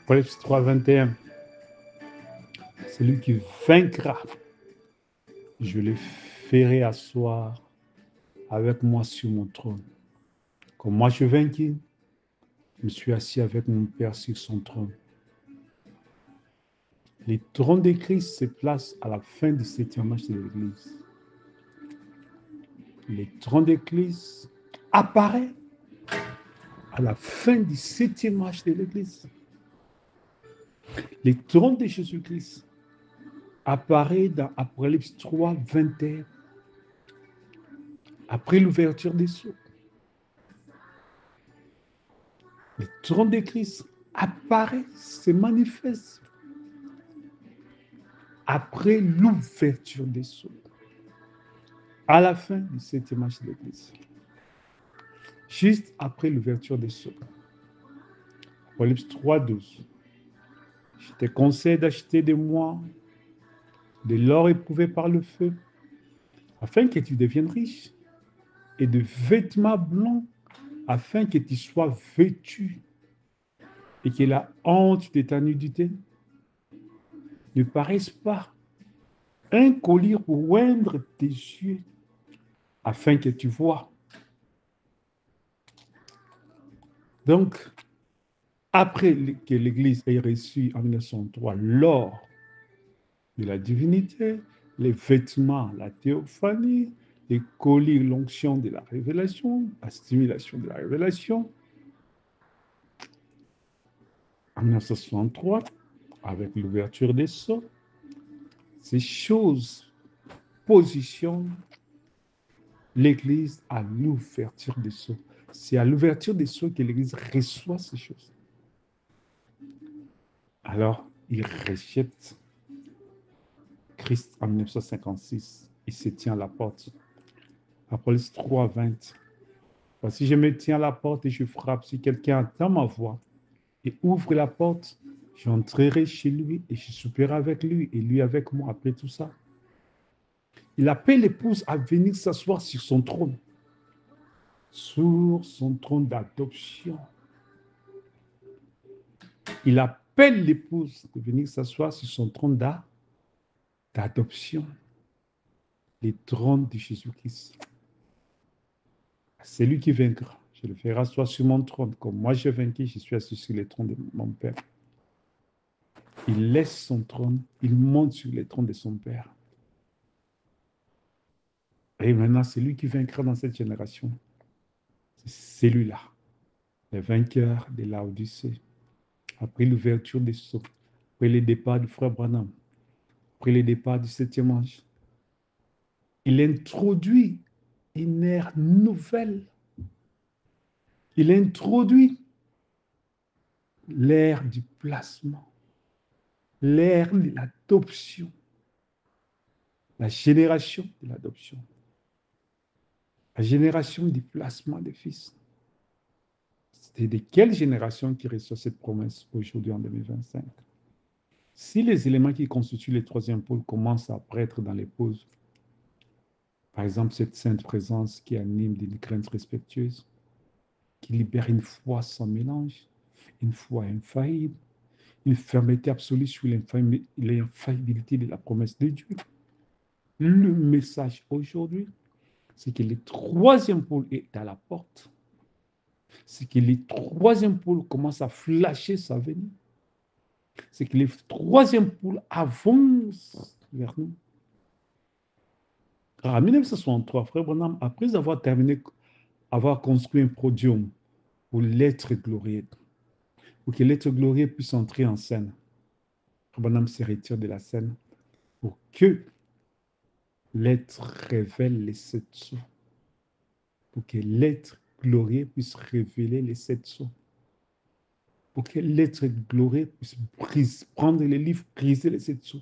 Apocalypse 3, 21. Celui qui vaincra, je le ferai asseoir avec moi sur mon trône. Comme moi je vainquis, je me suis assis avec mon Père sur son trône. Les trônes de Christ se placent à la fin du 7e match de l'Église. Les trônes de Christ apparaissent à la fin du 7e match de l'Église. Les trônes de Jésus-Christ apparaissent dans Apocalypse 3, 21, après l'ouverture des sceaux. Le trône de Christ apparaît, se manifeste après l'ouverture des sceaux, à la fin du 7e match de l'Église. Juste après l'ouverture des sceaux. Apocalypse 3, 12. Je te conseille d'acheter de moi de l'or éprouvé par le feu, afin que tu deviennes riche, et de vêtements blancs, afin que tu sois vêtu, et que la honte de ta nudité ne paraisse pas, un collier pour oindre tes yeux, afin que tu vois. Donc, après que l'Église ait reçu en 1903 l'or de la divinité, les vêtements, la théophanie, les colliers, l'onction de la révélation, la stimulation de la révélation, en 1963, avec l'ouverture des sceaux, ces choses positionnent l'Église à l'ouverture des sceaux. C'est à l'ouverture des sceaux que l'Église reçoit ces choses. Alors, il rejette Christ en 1956. Il se tient à la porte. Apocalypse 3, 20. Voici, je me tiens à la porte et je frappe. Si quelqu'un entend ma voix et ouvre la porte, j'entrerai chez lui et je souperai avec lui et lui avec moi. Après tout ça, il appelle l'épouse à venir s'asseoir sur son trône d'adoption. Il appelle l'épouse de venir s'asseoir sur son trône d'adoption. Les trônes de Jésus-Christ. C'est lui qui vaincra. Je le ferai asseoir sur mon trône. Comme moi j'ai vaincu, je suis assis sur le trône de mon Père. Il laisse son trône, il monte sur le trône de son Père. Et maintenant, c'est lui qui vaincra dans cette génération. C'est celui-là, le vainqueur de Laodicée. Après l'ouverture des sceaux, après le départ du frère Branham, après le départ du 7e ange, il introduit une ère nouvelle. Il introduit l'ère du placement, l'ère de l'adoption, la génération de l'adoption, la génération du placement des fils. C'est de quelle génération qui reçoit cette promesse aujourd'hui en 2025? Si les éléments qui constituent le troisième pôle commencent à apparaître dans les pauses, par exemple cette sainte présence qui anime des craintes respectueuses, qui libère une foi sans mélange, une foi infaillible, une fermeté absolue sur l'infaillibilité de la promesse de Dieu. Le message aujourd'hui, c'est que le troisième pôle est à la porte. C'est que le troisième pôle commence à flasher sa venue. C'est que le troisième pôle avance vers nous. En 1963, Frère Branham, après avoir construit un podium pour l'être glorieux, pour que l'être glorieux puisse entrer en scène, Frère Branham se retire de la scène pour que l'être révèle les 7 sceaux, pour que l'être glorieux puisse révéler les 7 sceaux, pour que l'être glorieux puisse prendre les livres, briser les 7 sceaux,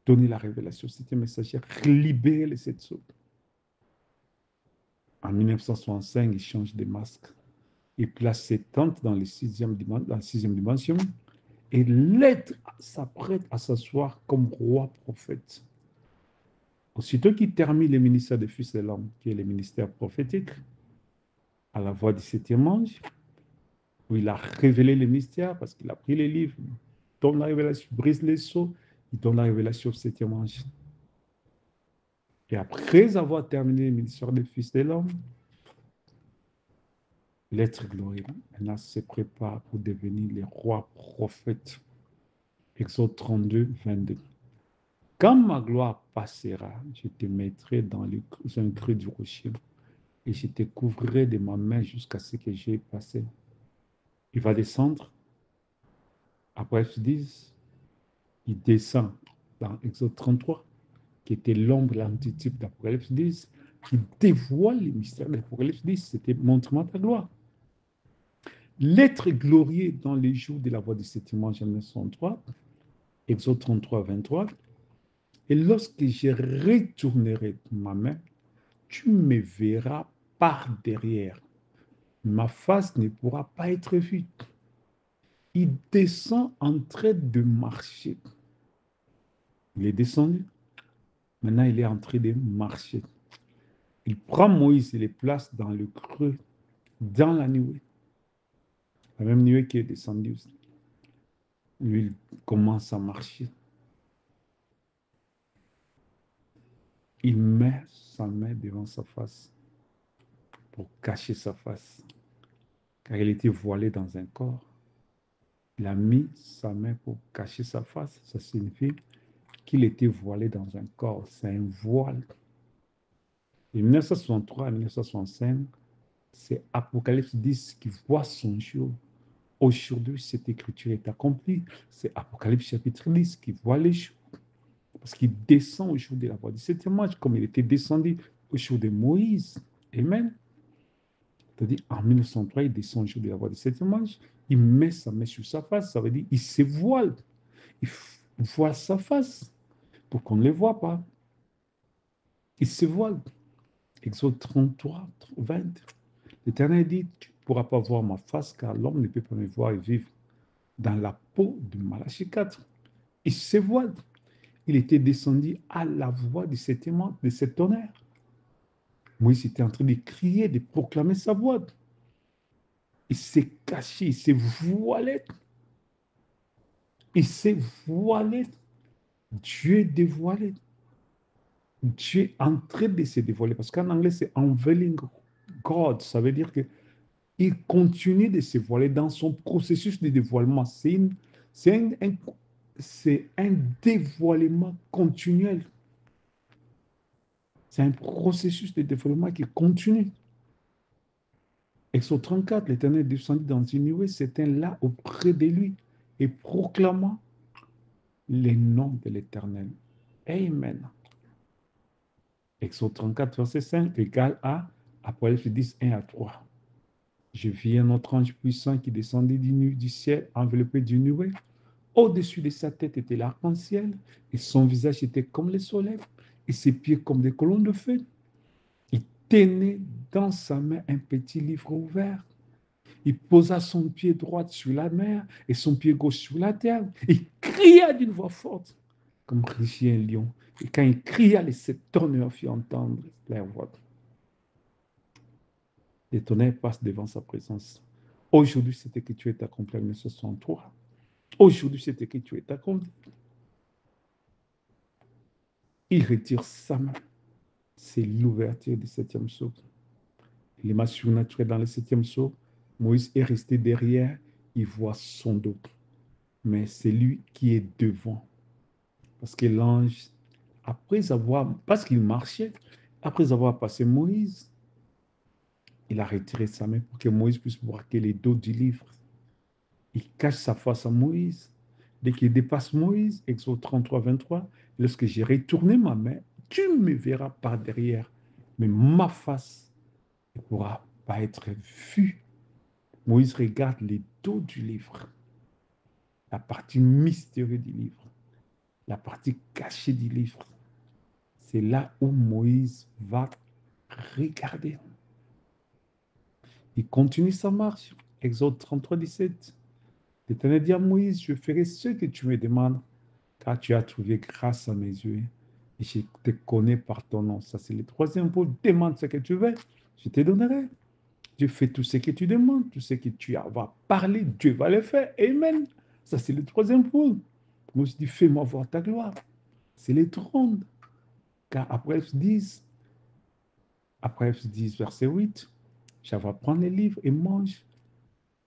donner la révélation. C'était un messager, libérer les 7 sceaux. En 1965, il change de masque. Il place ses tentes dans la sixième dimension et l'être s'apprête à s'asseoir comme roi prophète. Aussitôt qu'il termine le ministère des Fils de l'Homme, qui est le ministère prophétique, à la voix du septième ange, où il a révélé les mystères parce qu'il a pris les livres, il donne la révélation, brise les sceaux, il donne la révélation au septième ange. Et après avoir terminé le ministère des Fils de l'homme, l'être glorieux, maintenant se prépare pour devenir les rois prophètes. Exode 32, 22. Quand ma gloire passera, je te mettrai dans un creux du rocher et je te couvrirai de ma main jusqu'à ce que j'ai passé. Il va descendre. Après, ils disent, il descend dans Exode 33, qui était l'ombre, l'antitype d'Apocalypse 10, qui dévoile les mystères d'Apocalypse 10. C'était montre-moi ta gloire. L'être glorieux dans les jours de la voix du septième ange, Genèse 33, Exode 33, 23. Et lorsque je retournerai ma main, tu me verras par derrière. Ma face ne pourra pas être vue. Il descend en train de marcher. Il est descendu. Maintenant, il est en train de marcher. Il prend Moïse et les place dans le creux, dans la nuée. La même nuée qui est descendue. Lui, il commence à marcher. Il met sa main devant sa face pour cacher sa face, car il était voilé dans un corps. Il a mis sa main pour cacher sa face. Ça signifie qu'il était voilé dans un corps. C'est un voile. De 1963 à 1965, c'est Apocalypse 10 qui voit son jour. Aujourd'hui, cette écriture est accomplie. C'est Apocalypse chapitre 10 qui voit les jours. Parce qu'il descend au jour de la voix du septième ange, comme il était descendu au jour de Moïse. Amen. C'est-à-dire, en 1903, il descend au jour de la voix du septième ange. Il met sa main sur sa face. Ça veut dire il se voile. Il voile sa face pour qu'on ne le voit pas. Il se voile. Exode 33, 20. L'Éternel dit, tu ne pourras pas voir ma face, car l'homme ne peut pas me voir et vivre. Dans la peau de Malachie 4, il se voile. Il était descendu à la voix de cet tonnerre. Moïse était en train de crier, de proclamer sa voix. Il s'est caché, il s'est voilé. Il s'est voilé. Dieu est dévoilé. Dieu est en train de se dévoiler. Parce qu'en anglais, c'est unveiling God. Ça veut dire qu'il continue de se voiler dans son processus de dévoilement. C'est un dévoilement continuel. C'est un processus de dévoilement qui continue. Exode 34, l'Éternel descendit dans une nuée, s'éteint là auprès de lui et proclamant les noms de l'Éternel. Amen. Exode 34, verset 5, égal à Apocalypse 10, 1 à 3. Je vis un autre ange puissant qui descendait du ciel, enveloppé d'une nuée. Au-dessus de sa tête était l'arc-en-ciel, et son visage était comme le soleil, et ses pieds comme des colonnes de feu. Il tenait dans sa main un petit livre ouvert. Il posa son pied droit sur la mer et son pied gauche sur la terre. Il cria d'une voix forte, comme rugit un lion. Et quand il cria, les sept tonnerres firent entendre leur voix. Les tonnerres passent devant sa présence. Aujourd'hui, cette écriture est accomplie en 1963. Aujourd'hui, cette écriture est accomplie. Il retire sa main. C'est l'ouverture du septième sceau. Il est mains surnaturel dans le septième sceau. Moïse est resté derrière. Il voit son dos. Mais c'est lui qui est devant. Parce que l'ange, parce qu'il marchait, après avoir passé Moïse, il a retiré sa main pour que Moïse puisse voir que les dos du livre. Il cache sa face à Moïse. Dès qu'il dépasse Moïse, Exode 33, 23, lorsque j'ai retourné ma main, tu me verras par derrière, mais ma face ne pourra pas être vue. Moïse regarde les dos du livre, la partie mystérieuse du livre, la partie cachée du livre. C'est là où Moïse va regarder. Il continue sa marche. Exode 33, 17. L'Éternel dit à Moïse, je ferai ce que tu me demandes, car tu as trouvé grâce à mes yeux. Et je te connais par ton nom. Ça, c'est le troisième point. Demande ce que tu veux, je te donnerai. Dieu fait tout ce que tu demandes, tout ce que tu vas parler, Dieu va le faire. Amen. Ça, c'est le troisième point. Moi, je dis, fais-moi voir ta gloire. C'est les trônes. Car après 10, verset 8, j'avais prendre les livres et mange.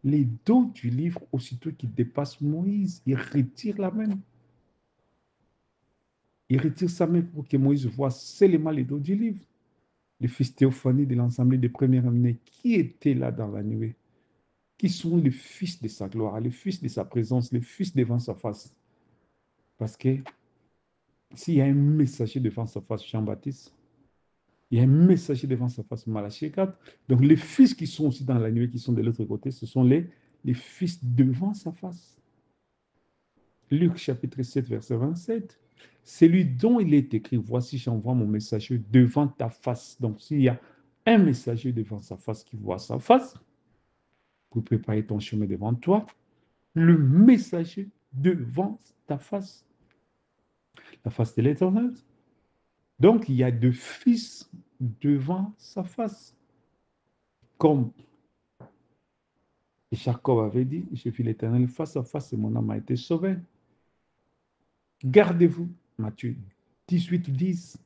Les dos du livre, aussitôt qu'il dépasse Moïse, il retire la main. Il retire sa main pour que Moïse voit seulement les dos du livre. Le fils théophanie de l'Assemblée des premiers-nés qui étaient là dans la nuée, qui sont les fils de sa gloire, les fils de sa présence, les fils devant sa face. Parce que s'il y a un messager devant sa face, Jean-Baptiste, il y a un messager devant sa face, Malachie 4. Donc les fils qui sont aussi dans la nuée, qui sont de l'autre côté, ce sont les fils devant sa face. Luc chapitre 7, verset 27. Celui dont il est écrit, voici j'envoie mon messager devant ta face. Donc s'il y a un messager devant sa face qui voit sa face, pour préparer ton chemin devant toi, le messager devant ta face, la face de l'Éternel. Donc, il y a deux fils devant sa face. Comme Jacob avait dit, j'ai vu l'Éternel face à face et mon âme a été sauvée. Gardez-vous, Matthieu 18, 10,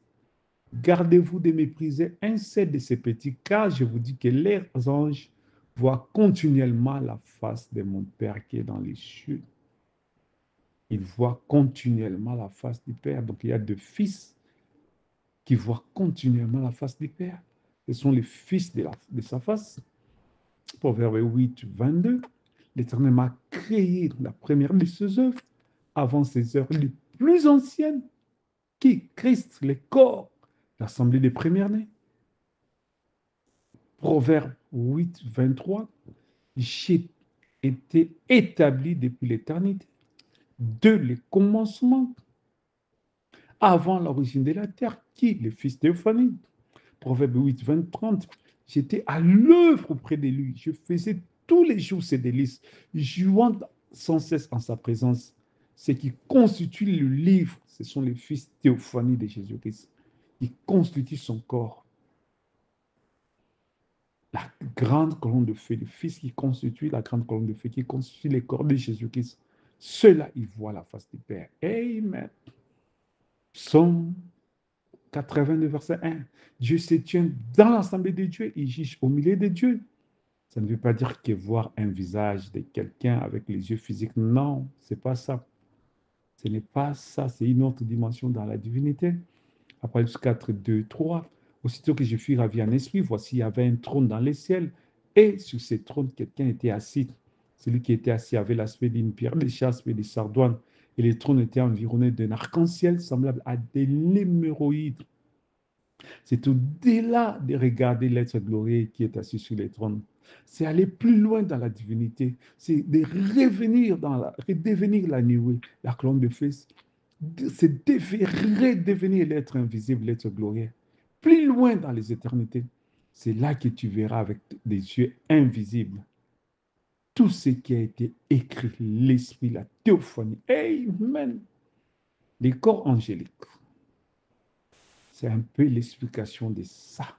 gardez-vous de mépriser un seul de ces petits, car je vous dis que les anges voient continuellement la face de mon Père qui est dans les cieux. Ils voient continuellement la face du Père. Donc, il y a deux fils qui voient continuellement la face du Père. Ce sont les fils de sa face. Proverbe 8, 22. L'Éternel m'a créé la première de ses œuvres avant ses œuvres les plus anciennes, qui Christ, les corps, l'assemblée des premiers-nés. Proverbe 8, 23. J'ai été établi depuis l'éternité, de les commencements, avant l'origine de la terre, qui les fils théophaniques. Proverbe 8, 20, 30. J'étais à l'œuvre auprès de lui. Je faisais tous les jours ses délices, jouant sans cesse en sa présence. Ce qui constitue le livre, ce sont les fils théophanies de Jésus-Christ. Qui constituent son corps. La grande colonne de feu, le fils qui constitue la grande colonne de feu, qui constitue les corps de Jésus-Christ. Ceux-là, ils voient la face du Père. Amen. Psaume 82, verset 1. Dieu se tient dans l'assemblée des dieux, il juge au milieu des dieux. Ça ne veut pas dire que voir un visage de quelqu'un avec les yeux physiques. Non, ce n'est pas ça. Ce n'est pas ça, c'est une autre dimension dans la divinité. Apocalypse 4, 2, 3. Aussitôt que je fus ravi en esprit, voici, il y avait un trône dans les ciels, et sur ce trône, quelqu'un était assis. Celui qui était assis avait l'aspect d'une pierre de jaspe et de sardoine, et le trône était environné d'un arc-en-ciel semblable à des léméroïdes. C'est au-delà de regarder l'être glorieux qui est assis sur le trône. C'est aller plus loin dans la divinité. C'est de redevenir la nuée, la colonne de feu. C'est redevenir l'être invisible, l'être glorieux. Plus loin dans les éternités. C'est là que tu verras avec des yeux invisibles tout ce qui a été écrit, l'esprit, la théophanie. Amen. Les corps angéliques. C'est un peu l'explication de ça.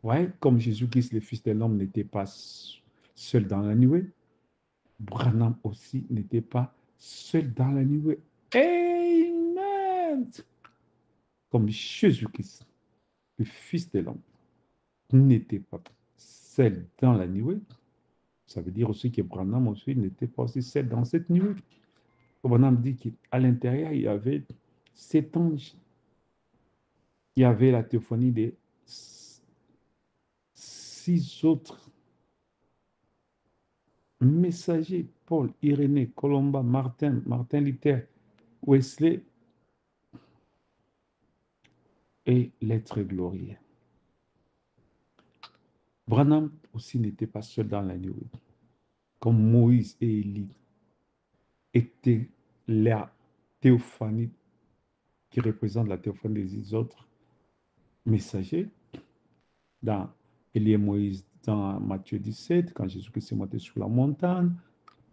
Ouais, comme Jésus-Christ, le Fils de l'homme, n'était pas seul dans la nuée, Branham aussi n'était pas seul dans la nuée. Amen. Comme Jésus-Christ, le Fils de l'homme, n'était pas seul dans la nuée. Ça veut dire aussi que Branham aussi n'était pas aussi seul dans cette nuée. Branham dit qu'à l'intérieur, il y avait 7 anges. Il y avait la théophanie des 6 autres messagers, Paul, Irénée, Colomba, Martin Luther, Wesley et l'être glorieux. Branham aussi n'était pas seul dans la nuée, comme Moïse et Élie étaient la théophanie qui représente la théophanie des autres messagers. Dans Élie et Moïse, dans Matthieu 17, quand Jésus-Christ est monté sur la montagne,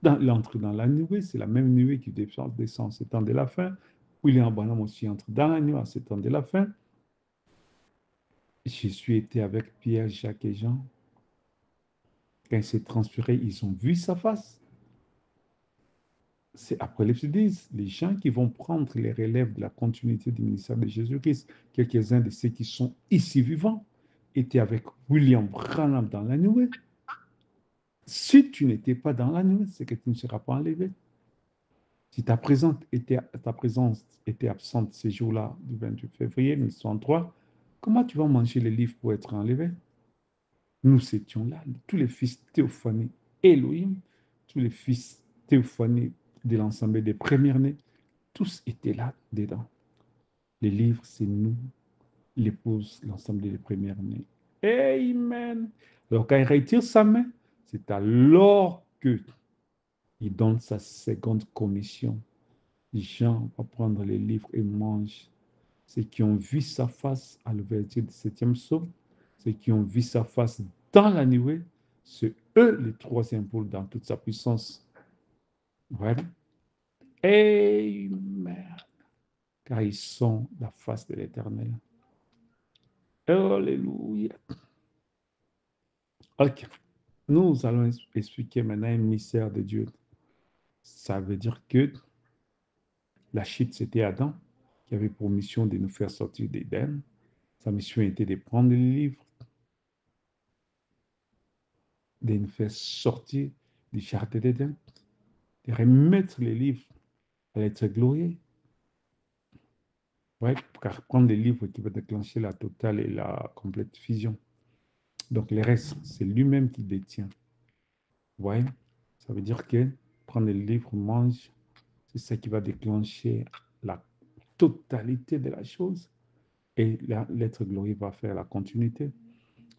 l'entrée dans la nuée, c'est la même nuée qui descend à ce temps de la fin. William Branham aussi entre dans la nuée à ce temps de la fin. Jésus était avec Pierre, Jacques et Jean Quand il s'est transféré, ils ont vu sa face. C'est Apocalypse 10, les gens qui vont prendre les relèves de la continuité du ministère de Jésus-Christ, quelques-uns de ceux qui sont ici vivants, étaient avec William Branham dans la nuée. Si tu n'étais pas dans la nuée, c'est que tu ne seras pas enlevé. Si ta présence était absente ces jours-là, du 28 février 1963, comment tu vas manger les livres pour être enlevé? Nous étions là, tous les fils théophanies Elohim, tous les fils théophanies de l'ensemble des premiers-nés, tous étaient là dedans. Les livres, c'est nous, l'épouse, l'ensemble des premiers-nés. Amen. Alors, quand il retire sa main, c'est alors que il donne sa seconde commission. Jean va prendre les livres et mange. Ceux qui ont vu sa face à l'ouverture du 7e psaume, ceux qui ont vu sa face dans la nuée, c'est eux les trois symboles dans toute sa puissance. Voilà. Amen. Car ils sont la face de l'Éternel. Alléluia. Ok. Nous allons expliquer maintenant un mystère de Dieu. Ça veut dire que la chute, c'était Adam, qui avait pour mission de nous faire sortir d'Éden. Sa mission était de prendre le livre, de nous faire sortir du jardin d'Éden, de remettre les livres à l'être glorieux. Ouais, car prendre les livres qui va déclencher la totale et la complète fusion. Donc, le reste, c'est lui-même qui détient. Ouais, ça veut dire que prendre le livre, mange, c'est ça qui va déclencher la totalité de la chose. Et l'être glorieux va faire la continuité.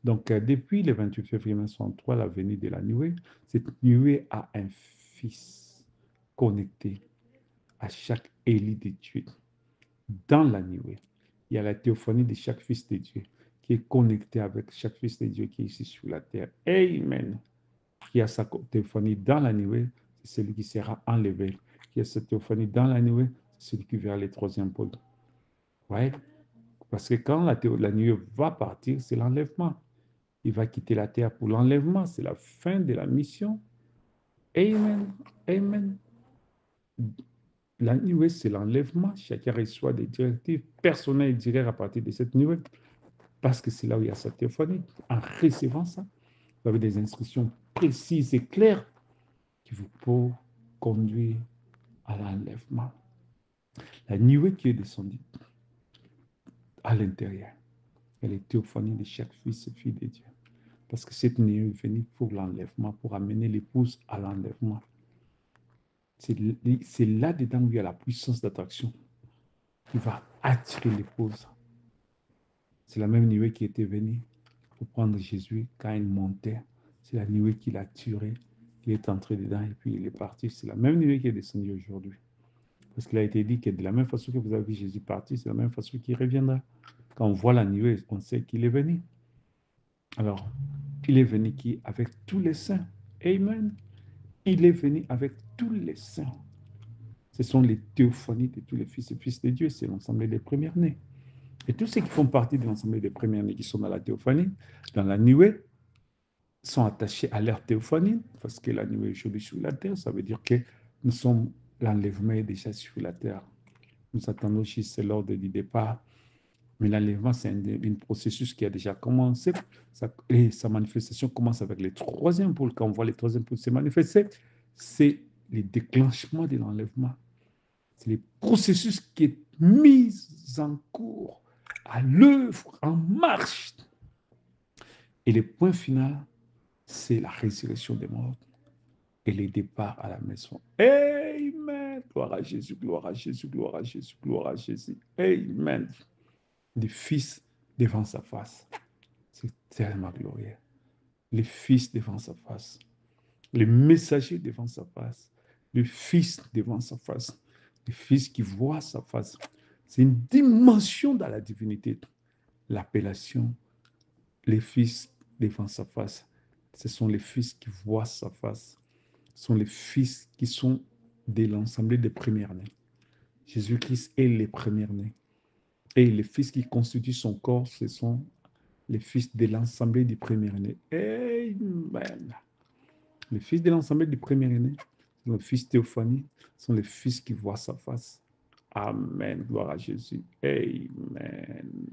Donc, depuis le 28 février 1963, la venue de la nuée, cette nuée a un fils connecté à chaque élie de Dieu. Dans la nuée, il y a la théophanie de chaque fils de Dieu qui est connecté avec chaque fils de Dieu qui est ici sur la terre. Amen. Qui a sa théophanie dans la nuée, c'est celui qui sera enlevé. Qui a sa théophanie dans la nuée, c'est celui qui verra les troisième pôles. Ouais. Parce que quand la nuée va partir, c'est l'enlèvement. Il va quitter la terre pour l'enlèvement. C'est la fin de la mission. Amen. Amen. La nuée, c'est l'enlèvement. Chacun reçoit des directives personnelles et directes à partir de cette nuée. Parce que c'est là où il y a sa théophanie. En recevant ça, vous avez des instructions précises et claires qui vous peuvent conduire à l'enlèvement. La nuée qui est descendue à l'intérieur, elle est théophanie de chaque fils et fille de Dieu. Parce que cette nuée est venue pour l'enlèvement, pour amener l'épouse à l'enlèvement. C'est là-dedans où il y a la puissance d'attraction qui va attirer l'épouse. C'est la même nuée qui était venue pour prendre Jésus quand il montait. C'est la nuée qui l'a tué. Il est entré dedans et puis il est parti. C'est la même nuée qui est descendue aujourd'hui. Parce qu'il a été dit que de la même façon que vous avez vu Jésus partir, c'est la même façon qu'il reviendra. Quand on voit la nuée, on sait qu'il est venu. Alors, il est venu qui? Avec tous les saints. Amen. Il est venu avec tous les saints. Ce sont les théophanies de tous les fils et fils de Dieu. C'est l'ensemble des premiers-nés. Et tous ceux qui font partie de l'ensemble des premiers-nés qui sont dans la théophanie, dans la nuée, sont attachés à leur théophanie, parce que la nuée est aujourd'hui sur la terre. Ça veut dire que nous sommes, l'enlèvement est déjà sur la terre. Nous attendons juste l'ordre du départ. Mais l'enlèvement, c'est un processus qui a déjà commencé. Et sa manifestation commence avec les troisième pôles. Quand on voit les troisième pôles se manifester, c'est le déclenchement de l'enlèvement. C'est le processus qui est mis en cours, à l'œuvre, en marche. Et le point final, c'est la résurrection des morts et le départ à la maison. Amen. Gloire à Jésus, gloire à Jésus, gloire à Jésus, gloire à Jésus. Amen. Les fils devant sa face. C'est tellement glorieux. Les fils devant sa face. Les messagers devant sa face. Le fils devant sa face. Le fils qui voit sa face. C'est une dimension dans la divinité. L'appellation, les fils devant sa face. Ce sont les fils qui voient sa face. Ce sont les fils qui sont de l'ensemble des premiers-nés. Jésus-Christ est les premiers-nés. Et les fils qui constituent son corps, ce sont les fils de l'ensemble des premiers-nés. Amen. Les fils de l'ensemble du premier-né sont les fils Théophanie, sont les fils qui voient sa face. Amen. Gloire à Jésus. Amen.